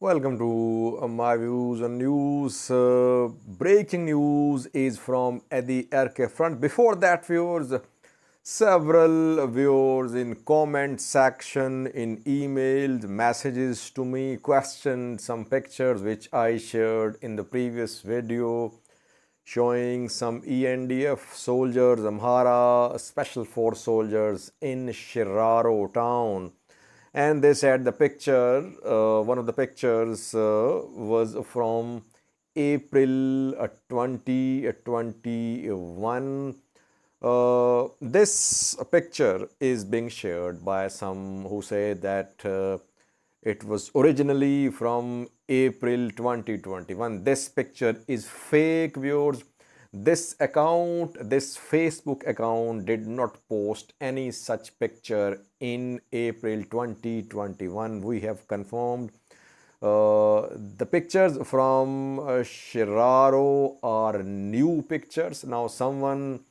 Welcome to my views on news. Breaking news is from Addi Arkay front. Before that, viewers, several viewers in comment section, in emails, messages to me, questioned some pictures which I shared in the previous video showing some ENDF soldiers, Amhara Special Force soldiers in Shiraro town. And they said the picture, one of the pictures was from April 2021. This picture is being shared by some who say that it was originally from April 2021. This picture is fake, viewers. This account, this Facebook account did not post any such picture in April 2021. We have confirmed the pictures from Shiraro are new pictures. Now someone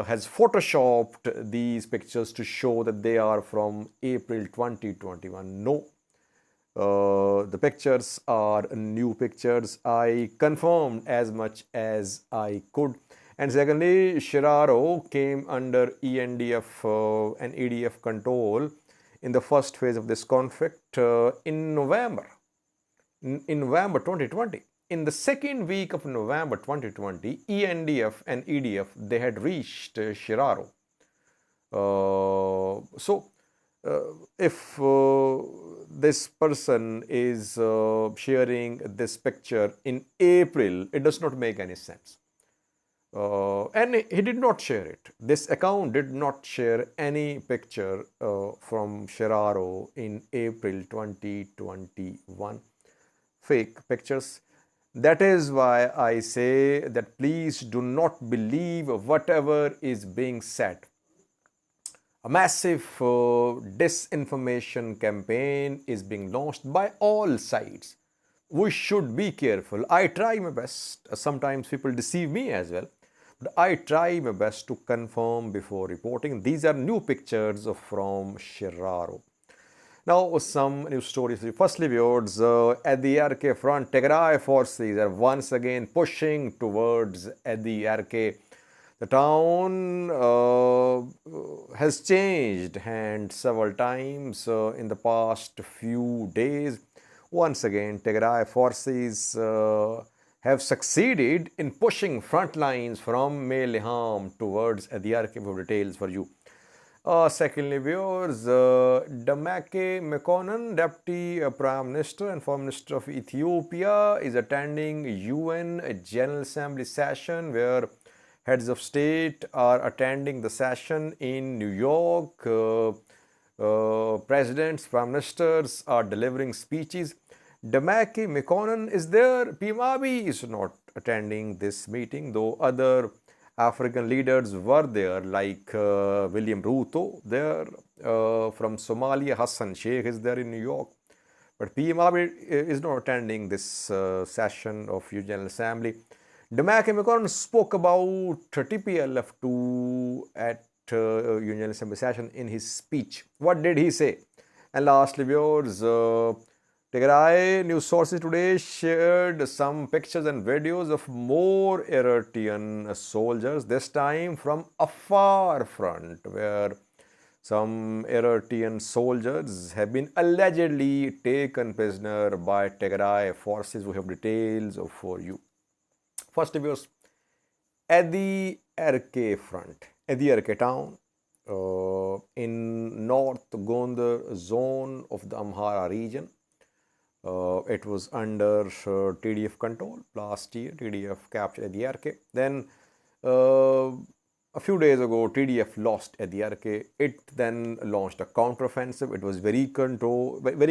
has photoshopped these pictures to show that they are from April 2021. No, the pictures are new pictures. I confirmed as much as I could. And secondly, Shiraro came under ENDF and EDF control in the first phase of this conflict in November 2020. In the second week of November 2020, ENDF and EDF, they had reached Shiraro. If this person is sharing this picture in April, it does not make any sense. And he did not share it. This account did not share any picture from Shiraro in April 2021. Fake pictures. That is why I say that please do not believe whatever is being said. A massive disinformation campaign is being launched by all sides. We should be careful. I try my best. Sometimes people deceive me as well. But I try my best to confirm before reporting. These are new pictures from Shiraro. Now, some news stories. Firstly, viewers, Addi Arkay front, Tigray forces are once again pushing towards Addi Arkay. The town has changed hands several times in the past few days. Once again, Tigray forces have succeeded in pushing front lines from Mekonnen towards Addi Arkay. Details for you. Secondly, viewers, Demeke Mekonnen, Deputy Prime Minister and Foreign Minister of Ethiopia, is attending UN General Assembly session where heads of state are attending the session in New York. Presidents, prime ministers are delivering speeches. Demeke Mekonnen is there. PM Abiy is not attending this meeting, though other African leaders were there, like William Ruto there. From Somalia, Hassan Sheikh is there in New York. But PM Abiy is not attending this session of UN General Assembly. Demeke Mekonnen spoke about TPLF at UN General Assembly session in his speech. What did he say? And lastly, viewers, Tigray news sources today shared some pictures and videos of more Eritrean soldiers, this time from Afar front, where some Eritrean soldiers have been allegedly taken prisoner by Tigray forces. We have details for you. First, viewers, Addi Arkay front, Addi Arkay town in North Gondar zone of the Amhara region. It was under TDF control. Last year, TDF captured Addi Arkay. Then, a few days ago, TDF lost Addi Arkay. It then launched a counteroffensive. It was very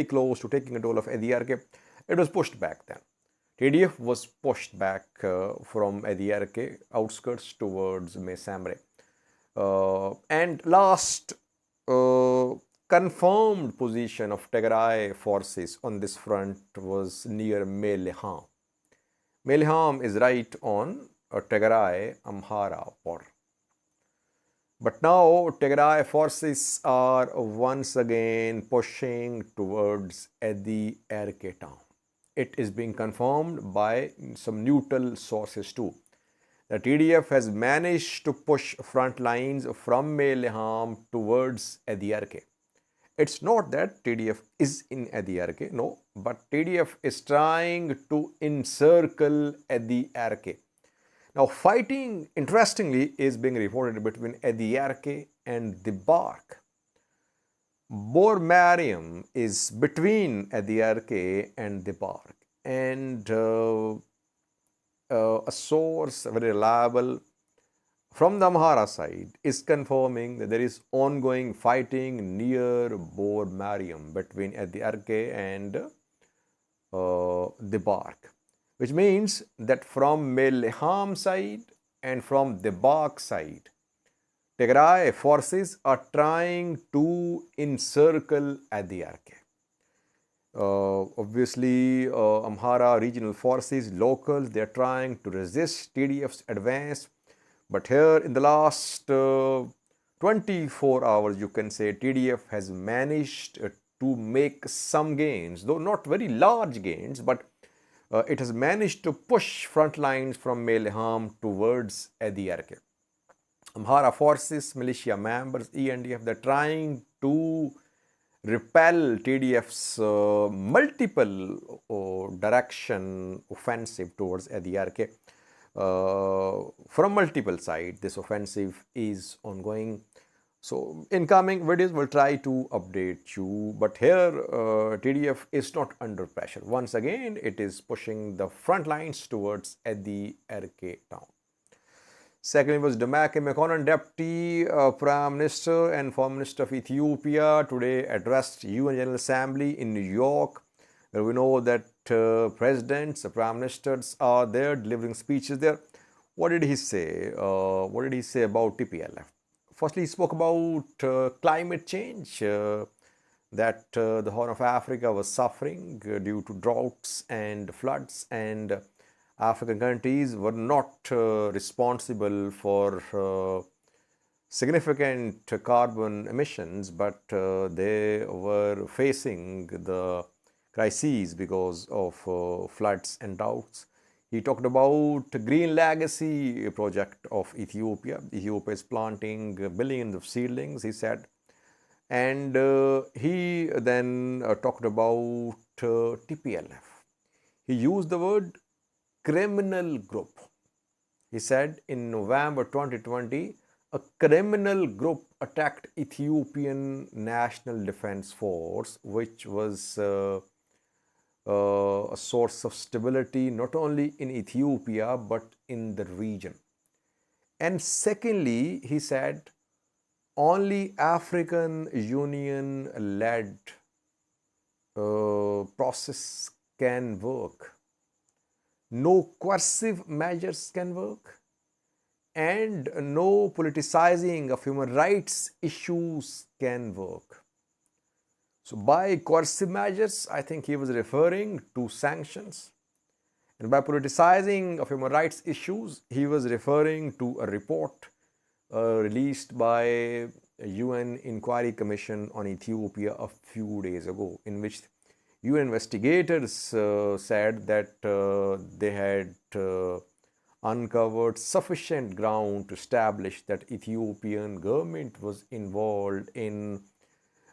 close to taking control of Addi Arkay. It was pushed back then. TDF was pushed back from Addi Arkay outskirts towards Mesamre. And last confirmed position of Tigray forces on this front was near Mekonnen. Mekonnen is right on Tigray Amhara border. But now Tigray forces are once again pushing towards Addi Arkay town. it is being confirmed by some neutral sources too. The TDF has managed to push front lines from Meleham towards Addi Arkay. It's not that TDF is in Addi Arkay, no, but TDF is trying to encircle Addi Arkay. Now, fighting, interestingly, is being reported between Addi Arkay and the Bark. Bor Mariam is between Addi Arkay and the Bark, and a source, very reliable, from the Amhara side is confirming that there is ongoing fighting near Bor Mariam between Addi Arkay and the Bark, which means that from Meleham side and from the Bark side, Tigray forces are trying to encircle Addi Arkay. Obviously, Amhara regional forces, locals, they are trying to resist TDF's advance. But here in the last 24 hours, you can say TDF has managed to make some gains, though not very large gains, but it has managed to push front lines from Meleham towards Addi Arkay. Amhara forces, militia members, ENDF, they're trying to repel TDF's multiple direction offensive towards Addi Arkay. From multiple sides, this offensive is ongoing. So in coming videos, we'll try to update you. But here, TDF is not under pressure. Once again, it is pushing the front lines towards Addi Arkay town. Secondly was Demeke, Mekonnen Deputy Prime Minister and Foreign Minister of Ethiopia today addressed UN General Assembly in New York, where we know that presidents, the prime ministers are there delivering speeches there. What did he say? What did he say about TPLF? Firstly, he spoke about climate change, that the Horn of Africa was suffering due to droughts and floods, and African countries were not responsible for significant carbon emissions, but they were facing the crises because of floods and droughts. He talked about the Green Legacy project of Ethiopia. Ethiopia is planting billions of seedlings, he said. And he then talked about TPLF. He used the word criminal group. He said in November 2020, a criminal group attacked Ethiopian National Defense Force, which was a source of stability not only in Ethiopia but in the region. And secondly, he said, only African Union led process can work. No coercive measures can work, and no politicizing of human rights issues can work. So by coercive measures, I think he was referring to sanctions. And by politicizing of human rights issues, he was referring to a report released by a UN Inquiry Commission on Ethiopia a few days ago, in which UN investigators said that they had uncovered sufficient ground to establish that Ethiopian government was involved in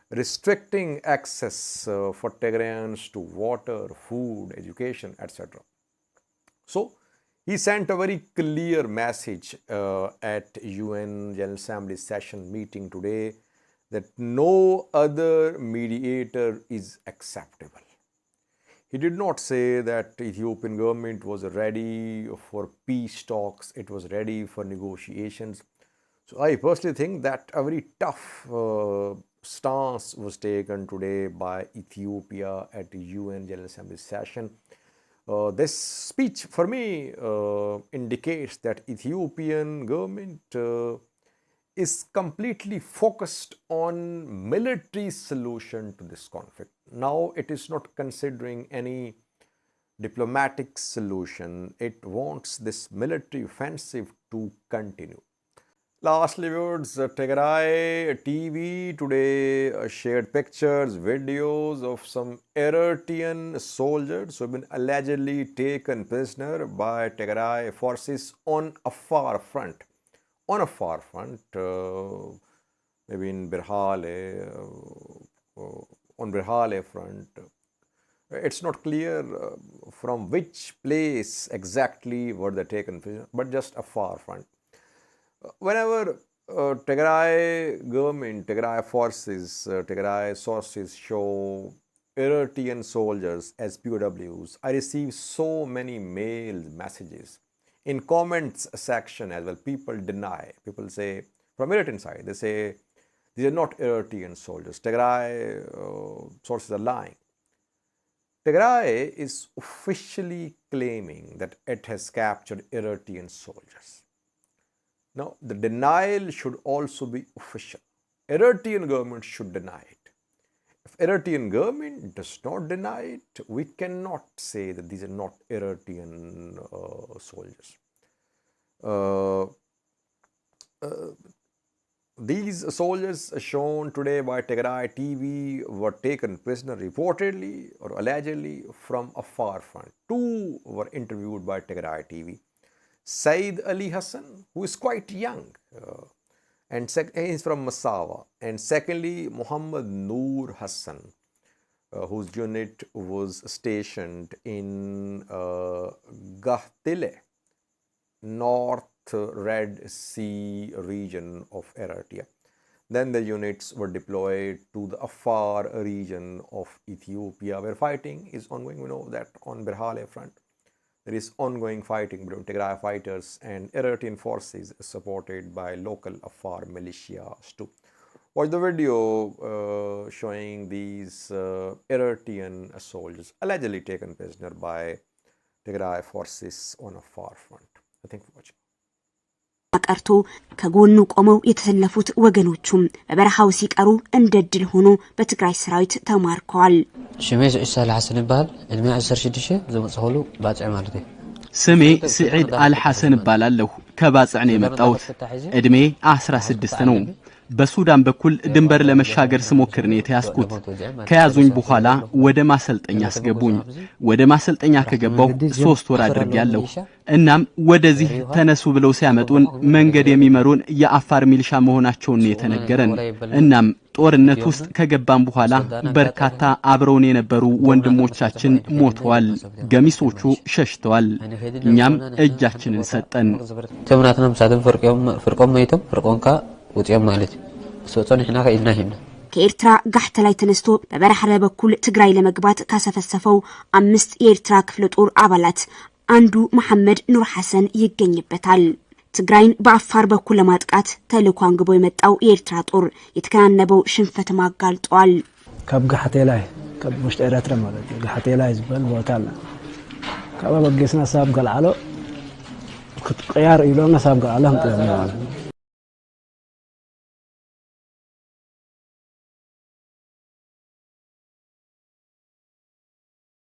restricting access for Tigrayans to water, food, education, etc. So he sent a very clear message at UN General Assembly session meeting today that no other mediator is acceptable. He did not say that Ethiopian government was ready for peace talks, it was ready for negotiations. So I personally think that a very tough stance was taken today by Ethiopia at the UN General Assembly session. This speech for me indicates that Ethiopian government is completely focused on military solution to this conflict. Now it is not considering any diplomatic solution. It wants this military offensive to continue. Lastly, viewers, Tigray TV today shared pictures, videos of some Eritrean soldiers who have been allegedly taken prisoner by Tigray forces on Afar front. On Afar front, maybe in Birhale, on Birhale front. It's not clear from which place exactly were they taken prisoner, but just Afar front. Whenever Tigray government, Tigray forces, Tigray sources show Eritrean soldiers as POWs, I receive so many mail messages. In comments section as well, people deny. People say, from Eritrean side, they say, these are not Eritrean soldiers. Tigray sources are lying. Tigray is officially claiming that it has captured Eritrean soldiers. Now, the denial should also be official. Eritrean government should deny it. If Eritrean government does not deny it, we cannot say that these are not Eritrean soldiers. These soldiers shown today by Tigray TV were taken prisoner reportedly or allegedly from Afar front. Two were interviewed by Tigray TV. Said Ali Hassan, who is quite young, and he is from Massawa. And secondly, Muhammad Noor Hassan, whose unit was stationed in Gahtile, North Red Sea region of Eritrea. Then the units were deployed to the Afar region of Ethiopia, where fighting is ongoing. We know that on Birhale front, there is ongoing fighting between Tigray fighters and Eritrean forces supported by local Afar militias too. Watch the video showing these Eritrean soldiers allegedly taken prisoner by Tigray forces on Afar front. Thank you for watching. አቀርቶ ከጎኑ ቆመው የተሰለፉት ወገኖቹም በበረሃው ሲቀሩ እንደድል ሆኖ በትግራይ ሰራዊት ተማርከዋል። ሽሜዝ ኢሳል ሐሰን ይባል እድሜ 16 ዘመጽሁሉ ባጽዕ ማለት ነው። ስሜ ስዒድ አልሐሰን ይባላለሁ ከባጽዕ ነው የመጣሁት እድሜ 16 ነው። በሱዳን በኩል ድንበር ለመሻገር ስሞክር ነው የተያዝኩት። ከያዙኝ በኋላ ወደ ማሰልጠኛ አስገቡኝ። ወደ ማሰልጠኛ ከገባው 3 ወር አድርጌያለሁ። እናም ወደዚህ ተነሱ ብለው ሲያመጡን መንገድ የሚመሩን የአፋር ሚሊሻ መሆናቸውን የተነገረን። እናም ጦርነት ውስጥ ከገባን በኋላ በርካታ አብረውን የነበሩ ወንድሞቻችን ሞተዋል። ገሚሶቹ ሸሽተዋል። እኛም እጃችንን ሰጠን። ተምራትናም ሳደን ፍርቆም ማይተም ፍርቆንካ ወጥያም ማለት ሶጾን እحنا ከኢናሂና ከኤርትራ ጋህተ ላይ ተነስቶ በበረሃ በኩል ትግራይ ለመግባት ካሰፈሰፈው 5 የኤርትራ ክፍለ ጦር አባላት አንዱ መሐመድ ኑር ሐሰን ይገኝበታል። ትግራይን በአፋር በኩል ለማጥቃት ተልዕኮ አንግቦ የመጣው የኤርትራ ጦር የተከናነበው ሽንፈት ማጋልጧል። ካብ ጋህተ ላይ ካብ ውሽጥ ኤርትራ ማለት ነው። ጋህተ ላይ ዝባል ቦታ አለ። ካብ በገስና ሳብ ገልዓሎ ክትቀያር ኢሎና ሳብ ገልዓሎ ማለት